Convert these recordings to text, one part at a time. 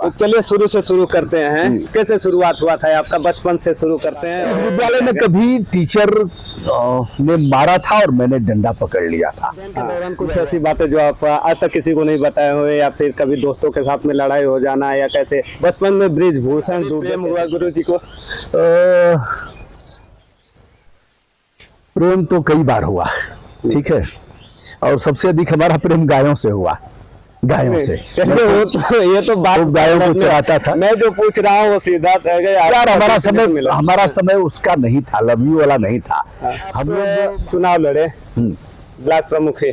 होगा। तो चलिए शुरू से शुरू करते हैं। कैसे शुरुआत हुआ था आपका? बचपन से शुरू करते हैं। इस विद्यालय में कभी टीचर ने मारा था और मैंने डंडा पकड़ लिया था। के दौरान कुछ ऐसी बातें जो आप आज तक किसी को नहीं बताए हुए, या फिर कभी दोस्तों के साथ में लड़ाई हो जाना, या कैसे बचपन में ब्रिजभूषण प्रेम हुआ गुरु जी को? प्रेम तो कई बार हुआ, ठीक है, और सबसे अधिक हमारा प्रेम गायों से हुआ, गायों से। चलिए वो तो ये तो बात गायों को चराता था। मैं जो पूछ रहा हूँ वो सीधा यार हमारा समय उसका नहीं था, लव यू वाला नहीं था। हम लोग चुनाव लड़े, ब्लॉक प्रमुख है,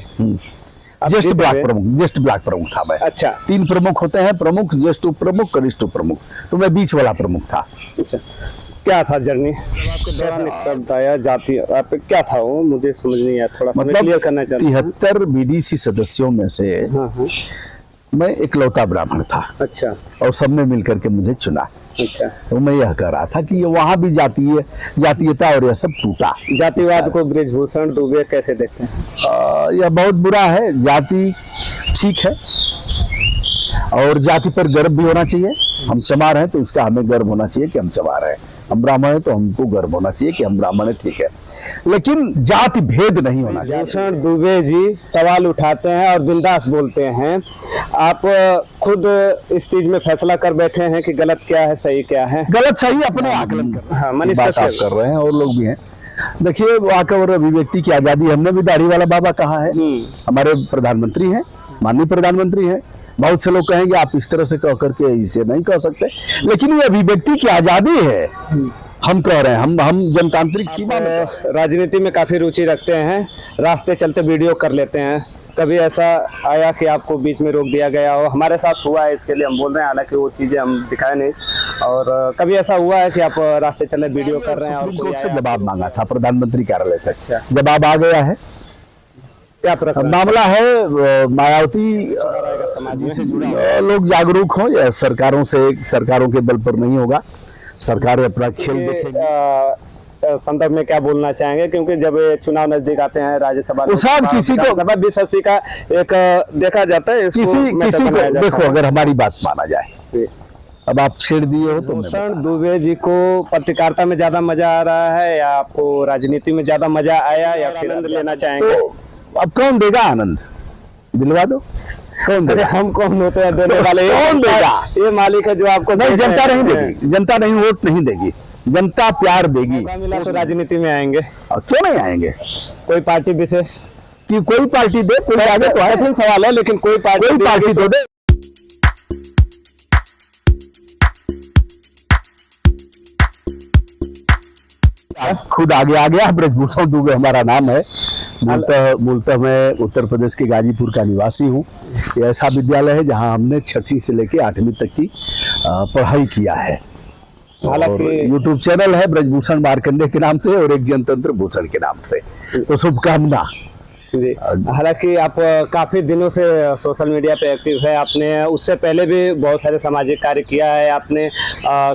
ज्येष्ठ ब्लॉक प्रमुख था मैं। अच्छा, 3 प्रमुख होते हैं, प्रमुख, ज्येष्ठ उप प्रमुख, कनिष्ठ उप प्रमुख, तो मैं बीच वाला प्रमुख था। अच्छा, क्या था जर्नी? शब्द आया जाति, आप क्या था वो मुझे समझ नहीं आया, थोड़ा क्लियर करना चाहता हूं। 73 बीडीसी सदस्यों में से मैं इकलौता ब्राह्मण था। अच्छा, और सबने मिलकर के मुझे चुना। अच्छा, तो मैं यह कह रहा था कि ये वहां भी जातीयता और यह सब टूटा। जातिवाद को ब्रिजभूषण दुबे कैसे देखते हैं? यह बहुत बुरा है। जाति ठीक है और जाति पर गर्व भी होना चाहिए। हम चमार हैं तो इसका हमें गर्व होना चाहिए कि हम चमार हैं। हम ब्राह्मण हैं तो हमको गर्व होना चाहिए कि हम ब्राह्मण हैं, ठीक है, लेकिन जाति भेद नहीं होना चाहिए। भूषण दुबे जी सवाल उठाते हैं और बिंदास बोलते हैं। आप खुद इस चीज में फैसला कर बैठे हैं कि गलत क्या है, सही क्या है? गलत सही अपने आकलन कर, हाँ, बात आप कर रहे हैं और लोग भी हैं। देखिए, वाक और अभिव्यक्ति की आजादी, हमने भी दाढ़ी वाला बाबा कहा है। हमारे प्रधानमंत्री हैं, माननीय प्रधानमंत्री हैं। बहुत से लोग कहेंगे आप इस तरह से कह करके इसे नहीं कह सकते, लेकिन ये अभिव्यक्ति की आजादी है। हम कह रहे हैं, हम जनतांत्रिक सीमा में। राजनीति में काफी रुचि रखते हैं, रास्ते चलते वीडियो कर लेते हैं। कभी ऐसा आया कि आपको बीच में रोक दिया गया हो? हमारे साथ हुआ है, इसके लिए हम बोल रहे हैं, हालांकि वो चीजें हम दिखाए नहीं। और कभी ऐसा हुआ है कि आप रास्ते चले वीडियो कर रहे हैं और कोर्ट से जवाब मांगा था प्रधानमंत्री कार्यालय से, जवाब आ गया है। क्या मामला है मायावती से लोग जागरूक हो, या सरकारों के बल पर नहीं होगा। सरकार अपना खेल देखेगी। संदर्भ में क्या बोलना चाहेंगे, क्योंकि जब चुनाव नजदीक आते हैं राज्यसभा, किसी को 2080 का एक देखा जाता है, किसी को देखो, अगर हमारी बात माना जाए, अब आप छेड़ दिए हो तो भूषण दुबे जी को पत्रकारिता में ज्यादा मजा आ रहा है, या आपको राजनीति में ज्यादा मजा आया, या फिर आनंद लेना चाहेंगे? अब कौन देगा आनंद? दिलवा दो। कौन देगा? हम कौन होते हैं देने वाले? कौन देगा? ये मालिक है जो आपको नहीं, जनता नहीं देगी। जनता नहीं, वोट नहीं देगी, जनता प्यार देगी। मिला तो राजनीति में आएंगे। और क्यों नहीं आएंगे? कोई पार्टी विशेष कि कोई पार्टी दे, कोई आगे तो आए, कठिन सवाल है, लेकिन कोई पार्टी तो दे। खुद आगे आ गया। ब्रजभूषण दुबे हमारा नाम है। मूलतः मैं उत्तर प्रदेश के गाजीपुर का निवासी हूँ। ये ऐसा विद्यालय है जहाँ हमने 6वीं से लेकर 8वीं तक की पढ़ाई किया है। हालांकि यूट्यूब चैनल है ब्रजभूषण मार्कंडे के नाम से और एक जनतंत्र भूषण के नाम से। तो शुभकामना। जी, हालांकि आप काफी दिनों से सोशल मीडिया पे एक्टिव है। आपने उससे पहले भी बहुत सारे सामाजिक कार्य किया है। आपने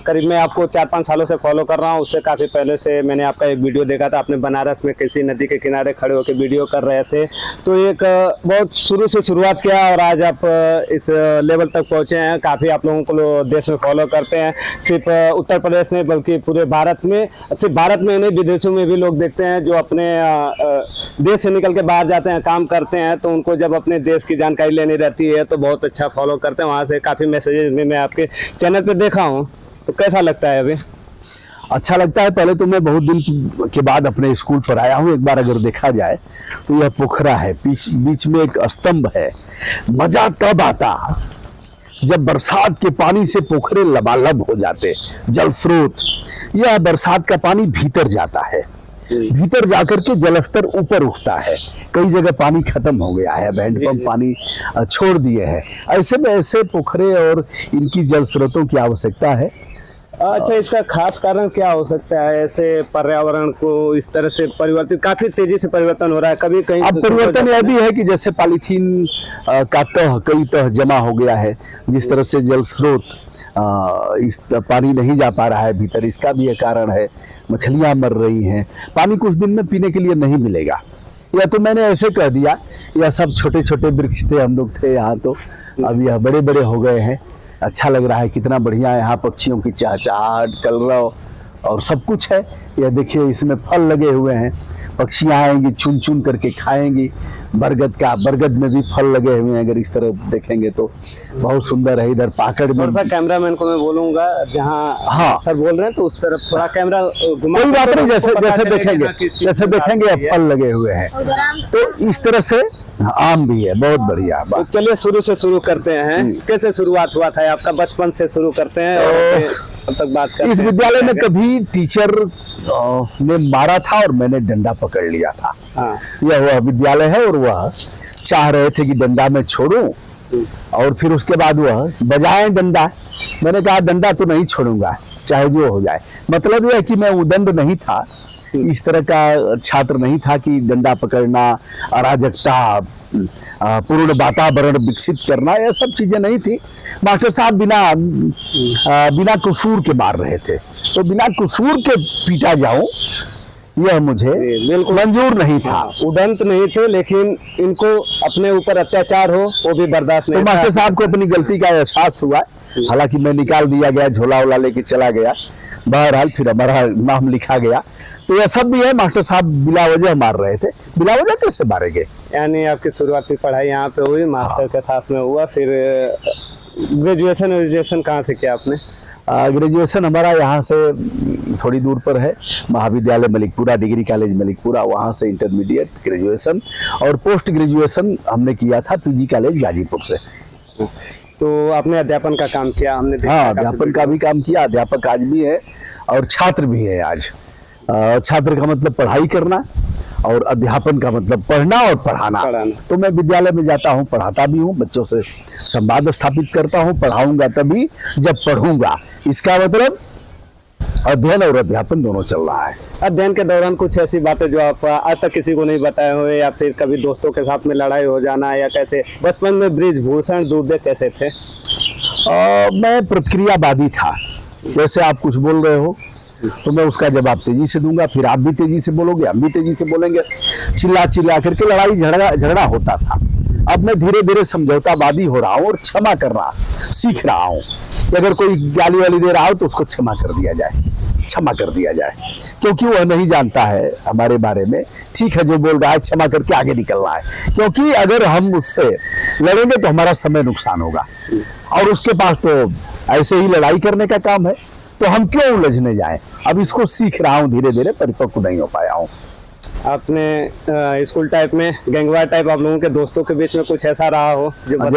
करीब मैं आपको 4-5 सालों से फॉलो कर रहा हूँ। उससे काफी पहले से मैंने आपका एक वीडियो देखा था। आपने बनारस में किसी नदी के किनारे खड़े होकर वीडियो कर रहे थे। तो एक बहुत शुरू से शुरुआत किया और आज आप इस लेवल तक पहुंचे हैं। काफी आप लोगों को देश में फॉलो करते हैं, सिर्फ उत्तर प्रदेश में बल्कि पूरे भारत में। सिर्फ भारत में नहीं, विदेशों में भी लोग देखते हैं जो अपने देश से निकल के बाहर जाते हैं, काम करते हैं, तो उनको जब अपने देश की जानकारी लेनी रहती है तो बहुत अच्छा फॉलो करते हैं। वहाँ से काफ़ी मैसेजेस भी मैं आपके चैनल पे देखा हूँ। तो कैसा लगता है अभी? अच्छा लगता है। पहले तो मैं बहुत दिन के बाद अपने स्कूल पर आया हूँ। एक बार अगर देखा जाए तो यह पोखरा है, बीच में एक स्तंभ है। मजा तब आता जब बरसात के पानी से पोखरे लबालब हो जाते, जल स्रोत। यह बरसात का पानी भीतर जाता है, भीतर जाकर के जलस्तर ऊपर उठता है। कई जगह पानी खत्म हो गया है, हैंडपंप पानी छोड़ दिए हैं। ऐसे में ऐसे पोखरे और इनकी जल स्रोतों की आवश्यकता है। अच्छा, इसका खास कारण क्या हो सकता है? ऐसे पर्यावरण को इस तरह से परिवर्तित, काफी तेजी से परिवर्तन हो रहा है। कभी कहीं अब परिवर्तन यह भी है कि जैसे पॉलीथीन का कई तह जमा हो गया है, जिस तरह से जल स्रोत इस पानी नहीं जा पा रहा है भीतर, इसका भी एक कारण है। मछलियां मर रही हैं, पानी कुछ दिन में पीने के लिए नहीं मिलेगा। या तो मैंने ऐसे कह दिया, या सब छोटे छोटे वृक्ष थे, हम लोग थे यहाँ, तो अब यह बड़े बड़े हो गए हैं। अच्छा लग रहा है, कितना बढ़िया है यहाँ पक्षियों की चहचहाहट, कलरव और सब कुछ है। यह देखिए इसमें फल लगे हुए हैं, पक्षियाँ आएंगी चुन चुन करके खाएंगी। बरगद में भी फल लगे हुए हैं, अगर इस तरह देखेंगे तो बहुत सुंदर है। इधर पाकड़ में थोड़ा सा कैमरामैन को मैं बोलूंगा, जहाँ हाँ सर बोल रहे हैं तो उस तरफ थोड़ा कैमरा घुमा, कोई बात नहीं, जैसे पता जैसे चले कि देखेंगे हाँ, किस चीज़ जैसे की बात देखेंगे हो अब रही है। फल लगे हुए हैं, तो इस तरह से आम भी है, बहुत बढ़िया तो बात। चलिए शुरू से शुरू करते हैं। कैसे शुरुआत हुआ था आपका? बचपन से शुरू करते हैं और फिर अब तक बात करते हैं। इस विद्यालय में कभी टीचर ने मारा था और मैंने डंडा पकड़ लिया था। हाँ, यह वह विद्यालय है और वह चाह रहे थे कि डंडा मैं छोड़ूं, और फिर उसके बाद वह बजाएं डंडा। मैंने कहा डंडा तो नहीं छोड़ूंगा चाहे जो हो जाए। मतलब यह है कि मैं उदंड नहीं था, इस तरह का छात्र नहीं था कि डंडा पकड़ना, अराजकता, पूर्ण वातावरण विकसित करना, यह सब चीजें नहीं थी। मास्टर साहब बिना कसूर के मार रहे थे, तो बिना कसूर के पीटा जाऊं यह मुझे बिल्कुल मंजूर नहीं था। हाँ, उदंत नहीं थे, लेकिन इनको अपने ऊपर अत्याचार हो वो भी बर्दाश्त तो नहीं मास्टर था। साहब को अपनी गलती का एहसास हुआ, हालांकि मैं निकाल दिया गया, झोला वोला लेके चला गया। बहरहाल फिर हमारा नाम लिखा गया। तो यह सब भी है, मास्टर साहब बिला वजह मार रहे थे। बिला वजह कैसे मारेंगे? यानी आपकी शुरुआती पढ़ाई यहाँ पे हुई, मास्टर के साथ में हुआ, फिर ग्रेजुएशन कहाँ से किया आपने? ग्रेजुएशन हमारा यहाँ से थोड़ी दूर पर है, महाविद्यालय मलिकपुरा, डिग्री कॉलेज मलिकपुरा, वहाँ से इंटरमीडिएट, ग्रेजुएशन और पोस्ट ग्रेजुएशन हमने किया था पीजी कॉलेज गाजीपुर से। तो आपने अध्यापन का काम किया, हमने देखा हाँ, काफी अध्यापन का भी काम किया। अध्यापक आज भी है और छात्र भी है आज। छात्र का मतलब पढ़ाई करना और अध्यापन का मतलब पढ़ना और पढ़ाना। तो मैं विद्यालय में जाता हूँ, पढ़ाता भी हूँ, बच्चों से संवाद स्थापित करता हूँ। पढ़ाऊंगा तभी जब पढ़ूंगा, इसका मतलब अध्ययन और अध्यापन दोनों चल रहा है। अध्ययन के दौरान कुछ ऐसी बातें जो आप आज तक किसी को नहीं बताए हुए, या फिर कभी दोस्तों के साथ में लड़ाई हो जाना, या कैसे बचपन में ब्रिजभूषण दुबे कैसे थे? मैं प्रतिक्रियावादी था। जैसे आप कुछ बोल रहे हो तो मैं उसका जवाब तेजी से दूंगा, फिर आप भी तेजी से बोलोगे, हम भी तेजी से बोलेंगे, चिल्ला करके लड़ाई झगड़ा होता था। अब मैं धीरे धीरे समझौतावादी हो रहा हूँ और क्षमा करना सीख रहा हूँ कि अगर कोई गाली वाली दे रहा हो तो उसको क्षमा कर दिया जाए, क्योंकि वह नहीं जानता है हमारे बारे में। ठीक है, जो बोल रहा है क्षमा करके आगे निकलना है, क्योंकि अगर हम उससे लड़ेंगे तो हमारा समय नुकसान होगा, और उसके पास तो ऐसे ही लड़ाई करने का काम है, तो हम क्यों उलझने जाएं। अब इसको सीख रहा हूँ, धीरे धीरे परिपक्व नहीं हो पाया हूँ। आपने स्कूल टाइप में गैंगवार टाइप आप लोगों के दोस्तों के बीच में कुछ ऐसा रहा हो जो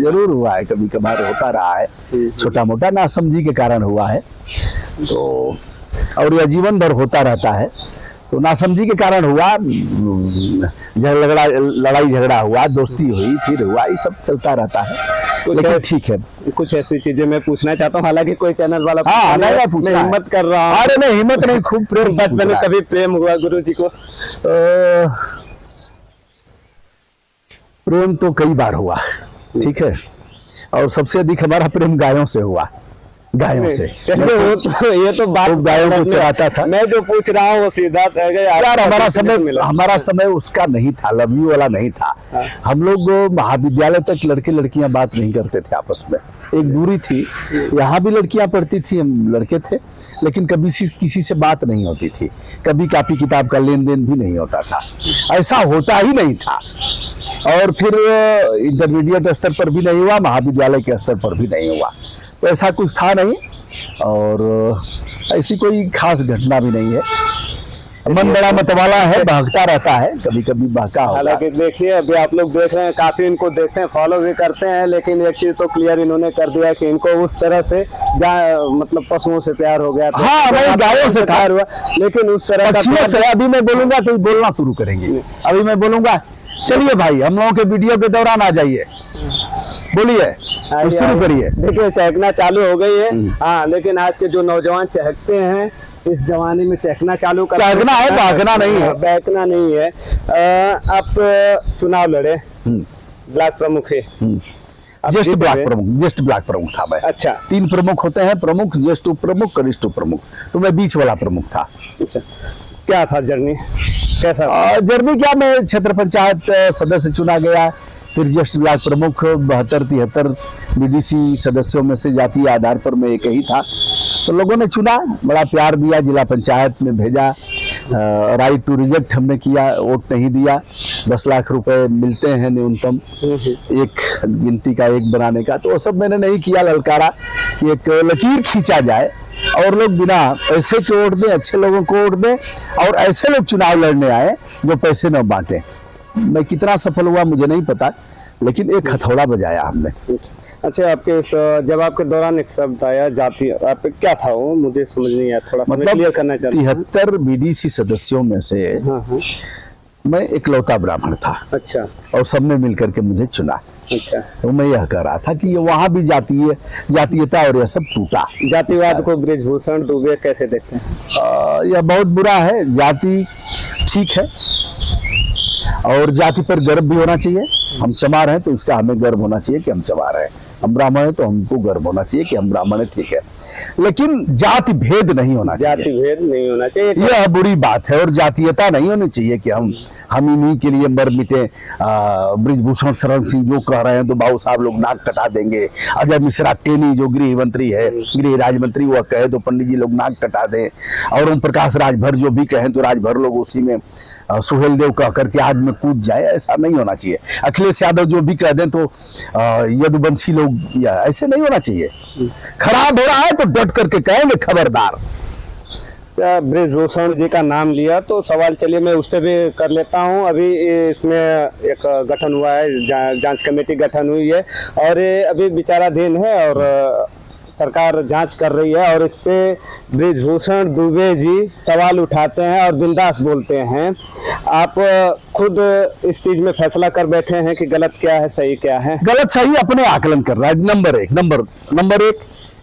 जरूर हुआ है, कभी कभार होता रहा है, छोटा मोटा नासमझी के कारण हुआ है, तो और यह जीवन भर होता रहता है। तो नासमझी के कारण हुआ, लड़ाई झगड़ा हुआ, दोस्ती हुई, फिर हुआ, ये सब चलता रहता है। लेकिन ठीक है, कुछ ऐसी चीजें मैं पूछना चाहता हूँ, हालांकि कोई चैनल वाला हाँ, मैं हिम्मत कर रहा हूँ। अरे नहीं, हिम्मत नहीं, खूब प्रेम। बचपन में कभी प्रेम हुआ गुरु जी को? प्रेम तो कई बार हुआ, ठीक है, और सबसे अधिक हमारा प्रेम गायों से हुआ, गायों से। चलिए ये तो बात गायों को चराता था। मैं जो पूछ रहा हूँ वो सीधा यार, हमारा समय उसका नहीं था, लव यू वाला नहीं था। हम लोग महाविद्यालय तक लड़के लड़कियां बात नहीं करते थे आपस में, एक दूरी थी। यहाँ भी लड़कियां पढ़ती थी, हम लड़के थे, लेकिन कभी किसी से बात नहीं होती थी, कभी कॉपी किताब का लेन देन भी नहीं होता था, ऐसा होता ही नहीं था। और फिर इंटरमीडिएट स्तर पर भी नहीं हुआ, महाविद्यालय के स्तर पर भी नहीं हुआ, तो ऐसा कुछ था नहीं, और ऐसी कोई खास घटना भी नहीं है। मन बड़ा मतवाला है, बहकता रहता है, कभी कभी बहका होगा। हालांकि देखिए अभी आप लोग देख रहे हैं, काफी इनको देखते हैं, फॉलो भी करते हैं, लेकिन एक चीज तो क्लियर इन्होंने कर दिया कि इनको उस तरह से मतलब पशुओं से प्यार हो गया था। हाँ, मैं गायों से प्यार हुआ, लेकिन उस तरह का अभी मैं बोलूंगा तो बोलना शुरू करेंगे। अभी मैं बोलूंगा, चलिए भाई हम लोगों के वीडियो के दौरान आ जाइए, बोलिए, शुरू करिए। देखिए चहकना चालू हो गई है। हाँ, लेकिन आज के जो नौजवान चहकते हैं, इस जमाने में चहकना चालू कर, चहकना है, बहकना नहीं है, बहकना नहीं है। आप चुनाव लड़े, ब्लॉक प्रमुख है, ज्येष्ठ ब्लॉक प्रमुख था मैं। अच्छा, 3 प्रमुख होते हैं, प्रमुख, ज्येष्ठ उप प्रमुख, कनिष्ठ उप प्रमुख, तो मैं बीच वाला प्रमुख था। अच्छा, क्या था जर्नी, कैसा जर्नी क्या, मैं क्षेत्र पंचायत सदस्य चुना गया, फिर जस्ट ब्लॉक प्रमुख 72-73 बीडीसी सदस्यों में से जातीय आधार पर मैं एक ही था। तो लोगों ने चुना, बड़ा प्यार दिया, जिला पंचायत में भेजा, राइट टू रिजेक्ट हमने किया, वोट नहीं दिया। 10 लाख रुपए मिलते हैं न्यूनतम एक गिनती का एक बनाने का, तो वो सब मैंने नहीं किया। ललकारा कि एक लकीर खींचा जाए और लोग बिना पैसे के वोट दें, अच्छे लोगों को वोट दें, और ऐसे लोग चुनाव लड़ने आए जो पैसे न बांटे। मैं कितना सफल हुआ मुझे नहीं पता, लेकिन एक हथौड़ा बजाया हमने। अच्छा, जब आपके दौरान एक शब्द आया जाति, आप क्या था वो, मुझे समझ नहीं आया, थोड़ा क्लियर करना चाहता हूं। 73 बीडीसी सदस्यों में से मैं इकलौता ब्राह्मण था। अच्छा। और सबने मिलकर के मुझे चुना। अच्छा। तो मैं यह कह रहा था कि ये वहां भी जातीयता और यह सब टूटा। जातिवाद को बृजभूषण दुबे कैसे देखते हैं? यह बहुत बुरा है। जाति ठीक है और जाति पर गर्व भी होना चाहिए। हम चमार हैं तो इसका हमें गर्व होना चाहिए कि हम चमार हैं। हम ब्राह्मण हैं तो हमको गर्व होना चाहिए कि हम ब्राह्मण हैं, ठीक है। लेकिन जाति भेद नहीं होना चाहिए। जाति भेद नहीं होना चाहिए, यह बुरी बात है। और जातीयता नहीं होनी चाहिए कि हम इन्हीं के लिए मर मिटे। बृजभूषण शरण सिंह जो कह रहे हैं तो बाबू साहब लोग नाक कटा देंगे। अजय मिश्रा टेनी जो गृह मंत्री है, गृह राज्य मंत्री, वह कहे तो पंडित जी लोग नाक कटा दें। और ओम प्रकाश राजभर जो भी कहें तो राजभर लोग उसी में सुहेल देव कह करके आग में कूद जाए। ऐसा नहीं होना चाहिए। अखिलेश यादव जो भी कह दें तो यदुवंशी लोग, ऐसे नहीं होना चाहिए। खराब हो रहा है तो डट करके कहेंगे खबरदार। बृजभूषण जी का नाम लिया तो सवाल, चलिए मैं उस पर भी कर लेता हूं। अभी इसमें एक गठन हुआ है, जांच कमेटी गठन हुई है और ये अभी विचाराधीन है और सरकार जांच कर रही है। और इस पे बृजभूषण दुबे जी सवाल उठाते हैं और बिंदास बोलते हैं। आप खुद इस चीज में फैसला कर बैठे हैं कि गलत क्या है, सही क्या है? गलत सही अपने आकलन कर रहा है। नंबर एक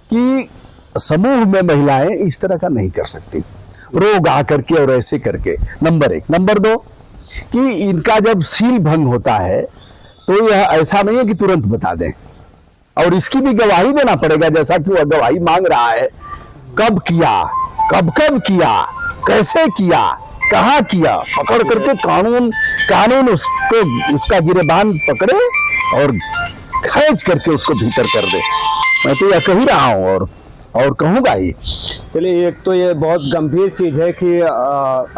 कि समूह में महिलाएं इस तरह का नहीं कर सकती, रोग आकर के और ऐसे करके। नंबर एक। नंबर दो कि इनका जब सील भंग होता है तो यह ऐसा नहीं है कि तुरंत बता दें, और इसकी भी गवाही देना पड़ेगा, जैसा कि वह गवाही मांग रहा है। कब किया, कब किया, कैसे किया, कहाँ किया, पकड़ करके कानून उसको, उसका गिरेबान पकड़े और खींच करके उसको भीतर कर दे। मैं तो यह कह ही रहा हूं और कहूंगा ही। चलिए, एक तो ये बहुत गंभीर चीज है कि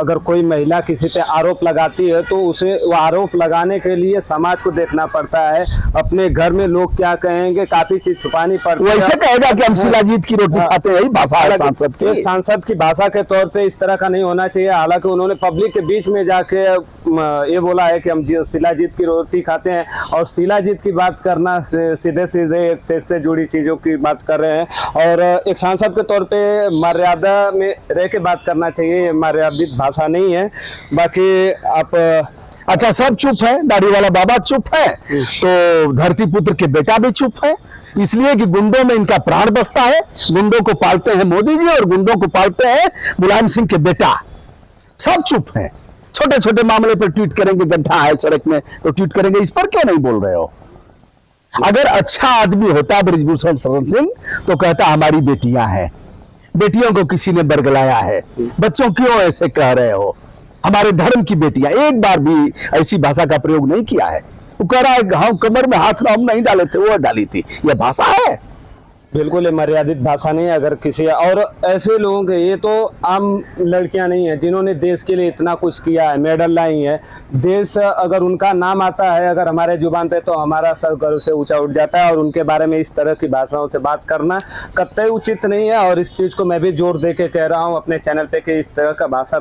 अगर कोई महिला किसी पे आरोप लगाती है तो उसे वो आरोप लगाने के लिए समाज को देखना पड़ता है। अपने घर में लोग क्या कहेंगे, काफी चीज छुपानी पड़ती है। वैसे कहेगा कि हम शिलाजीत की रोटी खाते हैं, यही भाषा है सांसद की भाषा के तौर पे इस तरह का नहीं होना चाहिए। हालांकि उन्होंने पब्लिक के बीच में जाके ये बोला है कि हम शिलाजीत की रोटी खाते हैं, और शिलाजीत की बात करना सीधे एक से जुड़ी चीजों की बात कर रहे हैं। और एक सांसद के तौर पे मर्यादा में रह के बात करना चाहिए, मर्यादित भाषा नहीं है। बाकी आप अच्छा, सब चुप है, दाढ़ी वाला बाबा चुप है, तो धरती पुत्र के बेटा भी चुप है, इसलिए कि गुंडों में इनका प्राण बसता है। गुंडों को पालते हैं मोदी जी और गुंडों को पालते हैं मुलायम सिंह के बेटा। सब चुप है। छोटे छोटे मामले पर ट्वीट करेंगे, गड्ढा है सड़क में तो ट्वीट करेंगे। इस पर क्यों नहीं बोल रहे हो? अगर अच्छा आदमी होता बृजभूषण शरण सिंह तो कहता हमारी बेटियां हैं, बेटियों को किसी ने बरगलाया है, बच्चों क्यों ऐसे कह रहे हो, हमारे धर्म की बेटियां। एक बार भी ऐसी भाषा का प्रयोग नहीं किया है। वो कह रहा है हम कमर में हाथ हम नहीं डाले थे, वो डाली थी। यह भाषा है? बिल्कुल मर्यादित भाषा नहीं है। अगर किसी और ऐसे लोगों के, ये तो आम लड़कियां नहीं है जिन्होंने देश के लिए इतना कुछ किया है, मेडल लाई है। देश अगर उनका नाम आता है अगर हमारे जुबान पे तो हमारा सर गर्व से ऊंचा उठ जाता है। और उनके बारे में इस तरह की भाषाओं से बात करना कतई उचित नहीं है। और इस चीज को मैं भी जोर दे के कह रहा हूँ अपने चैनल पे कि इस तरह का भाषा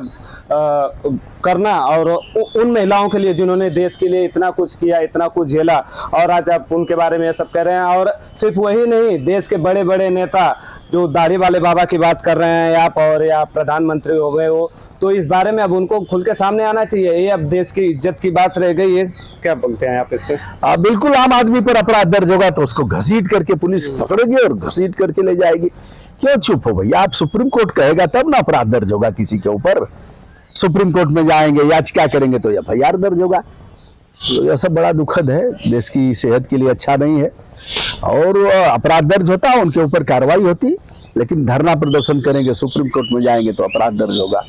करना, और उन महिलाओं के लिए जिन्होंने देश के लिए इतना कुछ किया, इतना कुछ झेला, और आज आप उनके बारे में ये सब कह रहे हैं। और सिर्फ वही नहीं, देश के बड़े बड़े नेता जो दाढ़ी वाले बाबा की बात कर रहे हैं आप, और या प्रधानमंत्री हो गए हो, तो इस बारे में अब उनको खुल के सामने आना चाहिए। ये अब देश की इज्जत की बात रह गई है। क्या बोलते हैं आप इससे? बिल्कुल, आम आदमी पर अपराध दर्ज होगा तो उसको घसीट करके पुलिस पकड़ेगी और घसीट करके ले जाएगी। क्यों चुप हो भैया? आप सुप्रीम कोर्ट कहेगा तब ना अपराध दर्ज होगा किसी के ऊपर। सुप्रीम कोर्ट में जाएंगे, याचिका करेंगे तो FIR दर्ज होगा। तो यह सब बड़ा दुखद है, देश की सेहत के लिए अच्छा नहीं है। और अपराध दर्ज होता है, उनके ऊपर कार्रवाई होती, लेकिन धरना प्रदर्शन करेंगे, सुप्रीम कोर्ट में जाएंगे तो अपराध दर्ज होगा।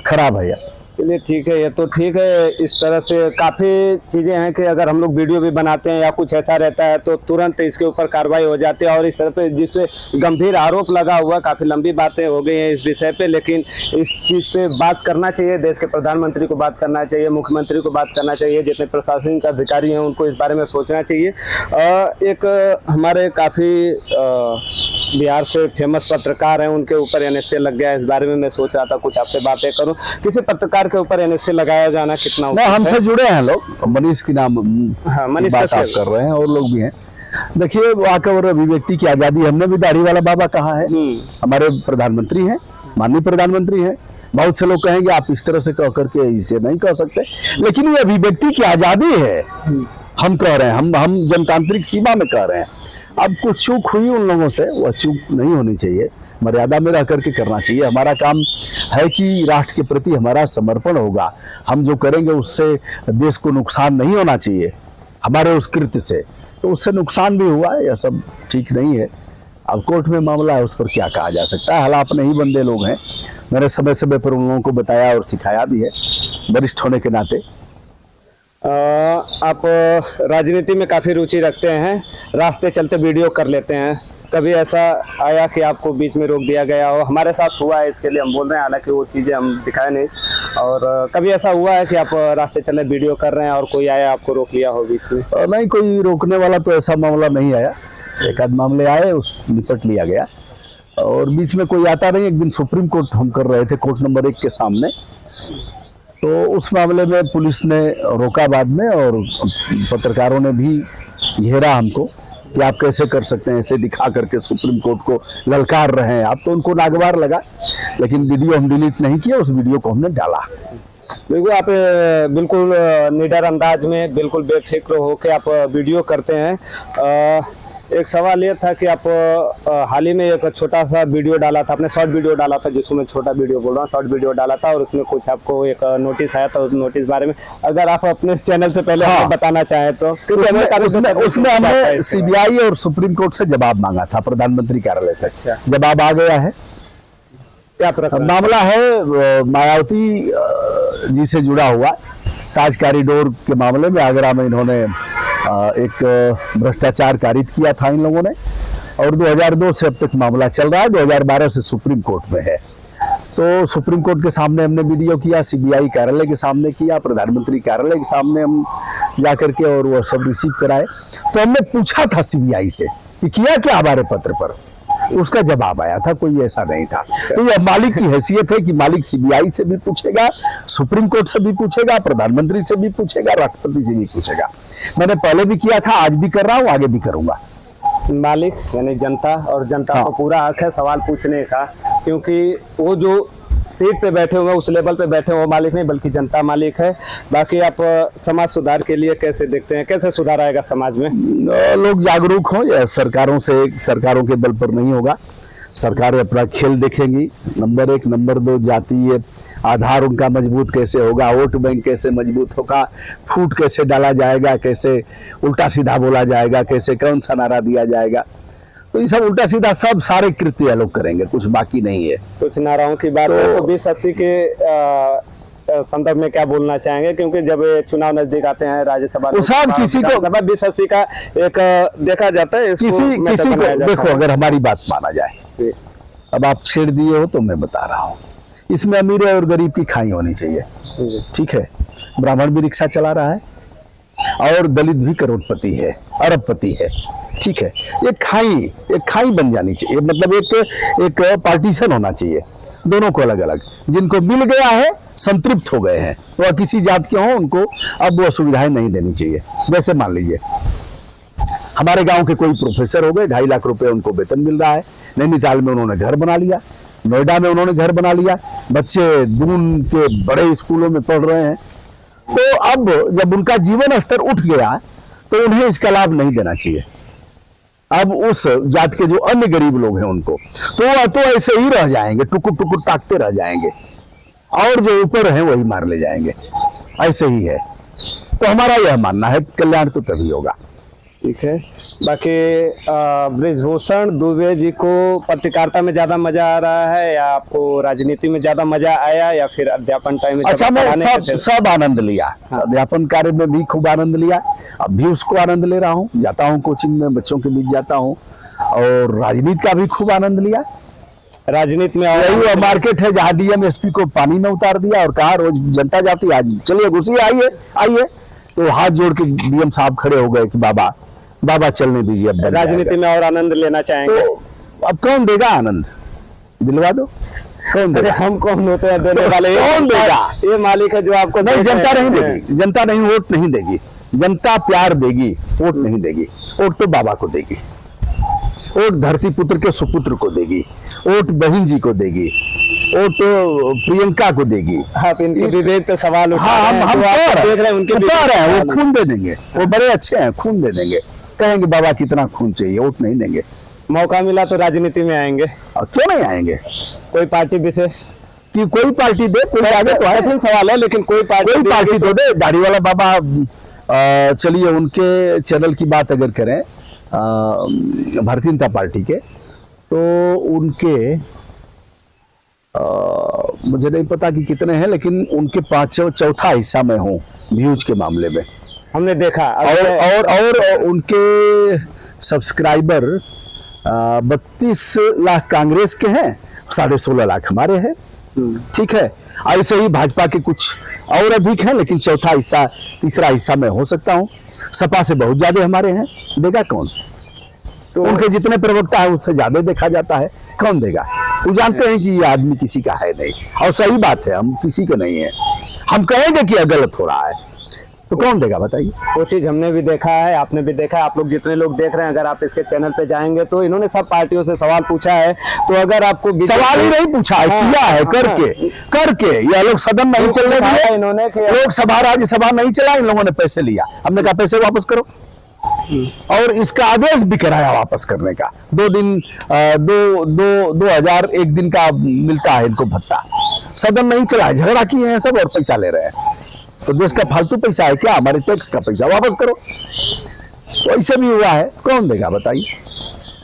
खराब है यार। चलिए ठीक है, ये तो ठीक है। इस तरह से काफ़ी चीज़ें हैं कि अगर हम लोग वीडियो भी बनाते हैं या कुछ ऐसा रहता है तो तुरंत इसके ऊपर कार्रवाई हो जाती है, और इस तरह पे जिससे गंभीर आरोप लगा हुआ, काफ़ी लंबी बातें हो गई हैं इस विषय पे, लेकिन इस चीज़ पे बात करना चाहिए। देश के प्रधानमंत्री को बात करना चाहिए, मुख्यमंत्री को बात करना चाहिए, जितने प्रशासनिक अधिकारी हैं उनको इस बारे में सोचना चाहिए। एक हमारे काफ़ी बिहार से फेमस पत्रकार हैं, उनके ऊपर एनएसए लग गया। इस बारे में मैं सोच रहा था कुछ आपसे बातें करूं। किसी पत्रकार के ऊपर एनएसए लगाया जाना कितना नहीं, हमसे जुड़े हैं लोग, मनीष की नाम हाँ, मनीष बात आप कर रहे हैं, और लोग भी हैं। देखिए, वाकई अभिव्यक्ति की आजादी, हमने भी दाढ़ी वाला बाबा कहा है, हमारे प्रधानमंत्री हैं, माननीय प्रधानमंत्री हैं। बहुत से लोग कहेंगे आप इस तरह से कह करके इसे नहीं कह सकते, लेकिन ये अभिव्यक्ति की आजादी है। हम कह रहे हैं, हम जनतांत्रिक सीमा में कह रहे हैं। अब कुछ चूक हुई उन लोगों से, वह चूक नहीं होनी चाहिए, मर्यादा में रह करके करना चाहिए। हमारा काम है कि राष्ट्र के प्रति हमारा समर्पण होगा, हम जो करेंगे उससे देश को नुकसान नहीं होना चाहिए हमारे उस कृत्य से। तो उससे नुकसान भी हुआ है, यह सब ठीक नहीं है। अब कोर्ट में मामला है, उस पर क्या कहा जा सकता है। हालांकि अपने ही बंदे लोग हैं, मैंने समय समय पर उन लोगों को बताया और सिखाया भी है, वरिष्ठ होने के नाते। आप राजनीति में काफ़ी रुचि रखते हैं, रास्ते चलते वीडियो कर लेते हैं। कभी ऐसा आया कि आपको बीच में रोक दिया गया हो? हमारे साथ हुआ है, इसके लिए हम बोल रहे हैं, हालांकि वो चीज़ें हम दिखाए नहीं। और कभी ऐसा हुआ है कि आप रास्ते चले वीडियो कर रहे हैं और कोई आया आपको रोक लिया हो बीच में? नहीं, कोई रोकने वाला तो ऐसा मामला नहीं आया। एक आध मामले आए, उस निपट लिया गया, और बीच में कोई आता नहीं। एक दिन सुप्रीम कोर्ट हम कर रहे थे, कोर्ट नंबर 1 के सामने, तो उस मामले में पुलिस ने रोका बाद में, और पत्रकारों ने भी घेरा हमको कि आप कैसे कर सकते हैं, ऐसे दिखा करके सुप्रीम कोर्ट को ललकार रहे हैं आप। तो उनको नागवार लगा, लेकिन वीडियो हम डिलीट नहीं किया, उस वीडियो को हमने डाला। बिल्कुल, आप बिल्कुल निडर अंदाज में, बिल्कुल बेफिक्र होकर आप वीडियो करते हैं। एक सवाल ये था कि आप हाल ही में एक छोटा सा वीडियो डाला था, आपने शॉर्ट वीडियो डाला था, जिसको मैं छोटा वीडियो बोल रहा हूँ, शॉर्ट वीडियो डाला था, और उसमें कुछ आपको एक नोटिस आया था। उस नोटिस बारे में अगर आप अपने चैनल से पहले हमें बताना चाहें तो। उसमें हमने सीबीआई और सुप्रीम कोर्ट से जवाब मांगा था, प्रधानमंत्री कार्यालय से। जवाब आ गया है। क्या प्रकरण? मामला है मायावती जी से जुड़ा हुआ, ताज कॉरिडोर के मामले में आगरा में इन्होंने एक भ्रष्टाचार कारित किया था इन लोगों ने, और 2002 से अब तक मामला चल रहा है। 2012 से सुप्रीम कोर्ट में है। तो सुप्रीम कोर्ट के सामने हमने वीडियो किया, सीबीआई कार्यालय के सामने किया, प्रधानमंत्री कार्यालय के सामने हम जाकर के और वो सब रिसीव कराए। तो हमने पूछा था सीबीआई से कि किया क्या हमारे पत्र पर, उसका जवाब आया था, कोई ऐसा नहीं था। तो यह मालिक की हैसियत है कि मालिक सीबीआई से भी पूछेगा, सुप्रीम कोर्ट से भी पूछेगा, प्रधानमंत्री से भी पूछेगा, राष्ट्रपति से भी पूछेगा। मैंने पहले भी किया था, आज भी कर रहा हूँ, आगे भी करूंगा। मालिक यानी जनता, और जनता को पूरा हक है सवाल पूछने का, क्योंकि वो जो सीट पे बैठे हुए, उस लेवल पे बैठे हुए मालिक नहीं, बल्कि जनता मालिक है। बाकी आप समाज सुधार के लिए कैसे देखते हैं, कैसे सुधार आएगा समाज में? लोग जागरूक हों, या सरकारों के बल पर नहीं होगा। सरकार अपना खेल देखेंगी, नंबर 1, नंबर 2 जातीय आधार उनका मजबूत कैसे होगा, वोट बैंक कैसे मजबूत होगा, फूट कैसे डाला जाएगा, कैसे उल्टा सीधा बोला जाएगा, कैसे कौन सा नारा दिया जाएगा। तो ये सब उल्टा सीधा सब सारे कृत्य लोग करेंगे, कुछ बाकी नहीं है। कुछ नाराओं की बात है तो 2080 के संदर्भ में क्या बोलना चाहेंगे? क्योंकि जब चुनाव नजदीक आते हैं, राज्यसभा किसी को 2080 का एक देखा जाता है, किसी को देखो, अगर हमारी बात माना जाए, अब आप छेड़ दिए हो तो मैं बता रहा हूँ, इसमें अमीर और गरीब की खाई होनी चाहिए, ठीक है। ब्राह्मण भी रिक्शा चला रहा है और दलित भी करोड़पति है, अरबपति है, ठीक है। एक खाई बन जानी चाहिए, मतलब एक पार्टीशन होना चाहिए, दोनों को अलग अलग। जिनको मिल गया है, संतृप्त हो गए हैं, वह किसी जात के हों, उनको अब वो सुविधाएं नहीं देनी चाहिए। जैसे मान लीजिए हमारे गांव के कोई प्रोफेसर हो गए, 2.5 लाख रुपए उनको वेतन मिल रहा है, नैनीताल में उन्होंने घर बना लिया, नोएडा में उन्होंने घर बना लिया, बच्चे दून के बड़े स्कूलों में पढ़ रहे हैं। तो अब जब उनका जीवन स्तर उठ गया तो उन्हें इसका लाभ नहीं देना चाहिए। अब उस जात के जो अन्य गरीब लोग हैं उनको तो ऐसे ही रह जाएंगे, टुकुर टुकुर ताकते रह जाएंगे, और जो ऊपर हैं वही मार ले जाएंगे, ऐसे ही है। तो हमारा यह मानना है कल्याण तो तभी होगा, ठीक है। बाकी ब्रिजभूषण दुबे जी को पत्रकारिता में ज्यादा मजा आ रहा है या आपको राजनीति में ज्यादा मजा आया या फिर अध्यापन टाइम में? अच्छा, मैं पढ़ाने के थे? सब आनंद लिया। अध्यापन कार्य में भी खूब आनंद लिया, अब भी उसको आनंद ले रहा हूँ। जाता हूँ कोचिंग में, बच्चों के बीच जाता हूँ, और राजनीति का भी खूब आनंद लिया। राजनीति में यही वो मार्केट है जहाँ डीएम एसपी को पानी में उतार दिया और कहा रोज जनता जाती, आज चलिए घुसिए, आइए आइए, तो हाथ जोड़ के डीएम साहब खड़े हो गए कि बाबा बाबा चलने दीजिए। अब राजनीति में और आनंद लेना चाहेंगे तो अब कौन देगा आनंद? दिलवा दो, कौन अरे देगा? हम कौन होते हैं देने वाले? कौन देगा? ये मालिक है जो आपको नहीं, देते जनता नहीं हैं। देगी, जनता नहीं, वोट नहीं देगी। जनता प्यार देगी, वोट नहीं देगी। वोट तो बाबा को देगी, वोट धरती पुत्र के सुपुत्र को देगी, वोट बहन जी को देगी, वोट प्रियंका को देगी। आप इनके विवेक पे सवाल उठा हाँ, रहे हैं, हम जो आप देख रहे हैं उनके विवेक पे हैं, वो सवाल खून दे देंगे, वो बड़े अच्छे हैं, खून दे देंगे, कहेंगे बाबा कितना खून चाहिए, वोट नहीं देंगे। मौका मिला तो राजनीति में आएंगे? और क्यों नहीं आएंगे? कोई पार्टी विशेष? कि कोई पार्टी दे, कोई आगे तो आए। कठिन सवाल है, लेकिन कोई कोई पार्टी तो दे। दाढ़ी वाला बाबा, चलिए उनके चैनल की बात अगर करें, भारतीय जनता पार्टी के, तो उनके मुझे नहीं पता कि कितने हैं, लेकिन उनके चौथा हिस्सा में हूँ व्यूज के मामले में। हमने देखा। और उनके सब्सक्राइबर 32 लाख कांग्रेस के हैं, 16.5 लाख हमारे हैं। ठीक है, ऐसे ही भाजपा के कुछ और अधिक हैं, लेकिन चौथा हिस्सा, तीसरा हिस्सा में हो सकता हूँ। सपा से बहुत ज्यादा हमारे हैं, देगा कौन? तो उनके जितने प्रवक्ता है उससे ज्यादा देखा जाता है, कौन देगा? वो जानते हैं कि ये आदमी किसी का है नहीं, और सही बात है, हम किसी के नहीं है। हम कहेंगे कि यह गलत हो रहा है, तो कौन देगा बताइए? वो चीज हमने भी देखा है, आपने भी देखा है, आप लोग जितने लोग देख रहे हैं, अगर आप इसके चैनल पे जाएंगे तो इन्होंने सब पार्टियों से सवाल पूछा है। तो अगर आपको सवाल ही नहीं पूछा है, किया है, करके यह लोग सदन नहीं चलने दिए, इन्होंने लोकसभा राज्यसभा नहीं चला, इन लोगों ने पैसे लिया। हमने कहा पैसे वापस करो, और इसका आदेश भी कराया वापस करने का। 2 दिन 2,000 एक दिन का मिलता है इनको भत्ता। सदन नहीं चला है, झगड़ा किए हैं सब और पैसा ले रहे हैं। तो देश का फालतू पैसा है क्या? हमारे टैक्स का पैसा वापस करो। वैसे भी हुआ है, कौन देगा बताइए?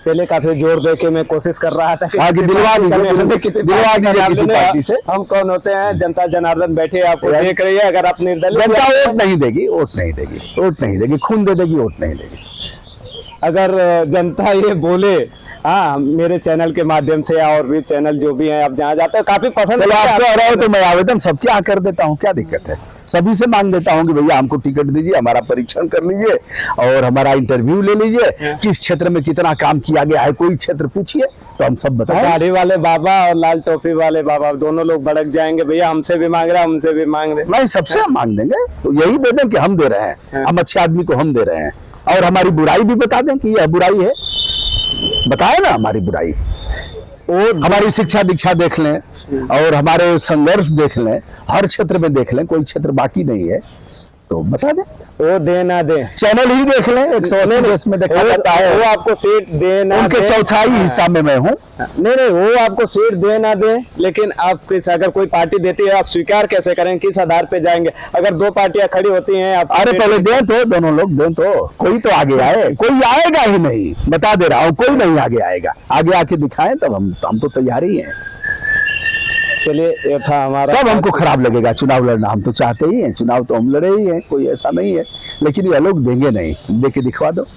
चलिए, काफी जोर दे के मैं कोशिश कर रहा था आगे दिलवा दीजिए किसी पार्टी से। हम कौन होते हैं? जनता जनार्दन बैठे आपको देख रही है। अगर आप निर्दलीय, जनता वोट नहीं देगी, वोट नहीं देगी, वोट नहीं देगी, खून दे देगी, वोट नहीं देगी। अगर जनता ये बोले, हाँ, मेरे चैनल के माध्यम से या और भी चैनल जो भी हैं, आप जहाँ जाते हैं काफी पसंद। चलो, आप कह रहे हो तो मैं आवेदन सबके यहाँ कर देता हूँ, क्या दिक्कत है? सभी से मांग देता हूँ कि भैया हमको टिकट दीजिए, हमारा परीक्षण कर लीजिए और हमारा इंटरव्यू ले लीजिए, किस क्षेत्र में कितना काम किया गया है, कोई क्षेत्र पूछिए तो हम सब बताएं। दाढ़ी वाले बाबा और लाल टोपी वाले बाबा दोनों लोग भड़क जाएंगे, भैया हमसे भी मांग रहे हैं, हमसे भी मांग रहे हैं। नहीं, सबसे हम मांग देंगे, तो यही दे दें कि हम दे रहे हैं, हम अच्छे आदमी को हम दे रहे हैं, और हमारी बुराई भी बता दें कि यह बुराई है, बताए ना हमारी बुराई। और हमारी शिक्षा दीक्षा देख लें और हमारे संघर्ष देख लें, हर क्षेत्र में देख लें, कोई क्षेत्र बाकी नहीं है, तो बता दें। वो दे ना दे, चैनल ही देख लें, 180 देश में देखा जाता है। वो आपको सीट दे ना उनके दे, चौथाई हिस्सा में मैं हूँ। नहीं, वो आपको सीट दे ना दे, लेकिन आप अगर कोई पार्टी देती है, आप स्वीकार कैसे करें? किस आधार पे जाएंगे? अगर 2 पार्टियां खड़ी होती हैं, आप अरे पहले दें तो, दोनों लोग दें तो, कोई तो आगे आए। कोई आएगा ही नहीं, बता दे रहा हूँ, कोई नहीं आगे आएगा। आगे आके दिखाएं तब हम तो तैयार ही हैं। चलिए, ये था हमारा। तब हमको खराब लगेगा चुनाव लड़ना, हम तो चाहते ही हैं, चुनाव तो हम लड़े ही हैं, कोई ऐसा नहीं है, लेकिन ये लोग देंगे नहीं, दे के दिखवा दो।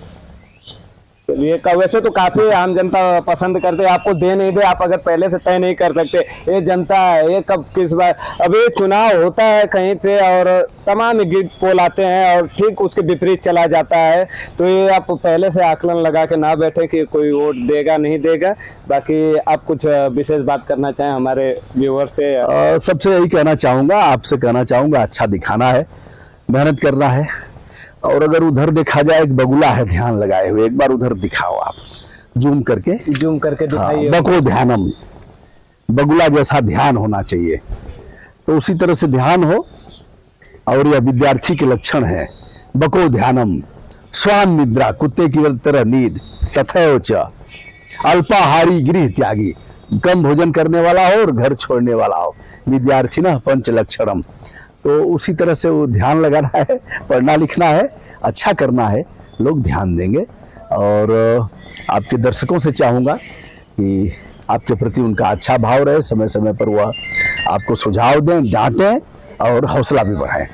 चलिए, वैसे तो काफी आम जनता पसंद करते हैं, आपको दे नहीं दे, आप अगर पहले से तय नहीं कर सकते, ये जनता है, ये कब किस बार, अभी चुनाव होता है कहीं पे और तमाम एग्जिट पोल आते हैं और ठीक उसके विपरीत चला जाता है, तो ये आप पहले से आकलन लगा के ना बैठे कि कोई वोट देगा नहीं देगा। बाकी आप कुछ विशेष बात करना चाहें हमारे व्यूअर से? सबसे यही कहना चाहूंगा, आपसे कहना चाहूंगा, अच्छा दिखाना है, मेहनत करना है, और अगर उधर देखा जाए एक बगुला है ध्यान लगाए हुए, एक बार उधर दिखाओ आप, जूम करके दिखाइए। बको ध्यानम, बगुला जैसा ध्यान होना चाहिए, तो उसी तरह से ध्यान हो। और यह विद्यार्थी के लक्षण है, बको ध्यानम, स्वान निद्रा, कुत्ते की तरह नींद, तथैव च अल्पाहारी गृह त्यागी, कम भोजन करने वाला हो और घर छोड़ने वाला हो, विद्यार्थी ना पंच लक्षणम। तो उसी तरह से वो ध्यान लगाना है, पढ़ना लिखना है, अच्छा करना है, लोग ध्यान देंगे। और आपके दर्शकों से चाहूँगा कि आपके प्रति उनका अच्छा भाव रहे, समय समय पर वह आपको सुझाव दें, डांटें और हौसला भी बढ़ाएं।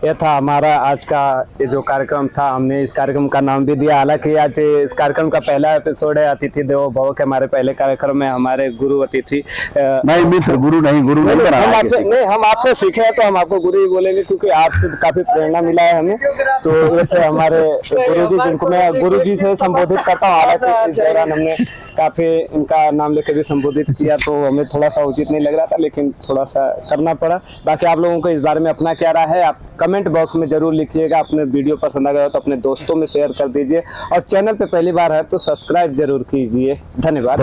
यह था हमारा आज का ये जो कार्यक्रम था। हमने इस कार्यक्रम का नाम भी दिया, हालांकि आज इस कार्यक्रम का पहला एपिसोड है अतिथि देवो भव के। हमारे पहले कार्यक्रम में हमारे गुरु अतिथि नहीं मित्र, गुरु नहीं बना हम है आपसे किसी को। नहीं, हम आपसे सीखे हैं तो हम आपको गुरु ही बोलेंगे, क्योंकि आपसे काफी प्रेरणा मिला है हमें। तो वैसे हमारे गुरु जी, जिनको मैं गुरु जी से संबोधित करता हूँ, हालांकि इस दौरान हमने काफी इनका नाम लेकर भी संबोधित किया तो हमें थोड़ा सा उचित नहीं लग रहा था, लेकिन थोड़ा सा करना पड़ा। बाकी आप लोगों को इस बारे में अपना क्या राय है, आप कमेंट बॉक्स में जरूर लिखिएगा। अपने वीडियो पसंद आ गया तो अपने दोस्तों में शेयर कर दीजिए, और चैनल पे पहली बार है तो सब्सक्राइब जरूर कीजिए। धन्यवाद।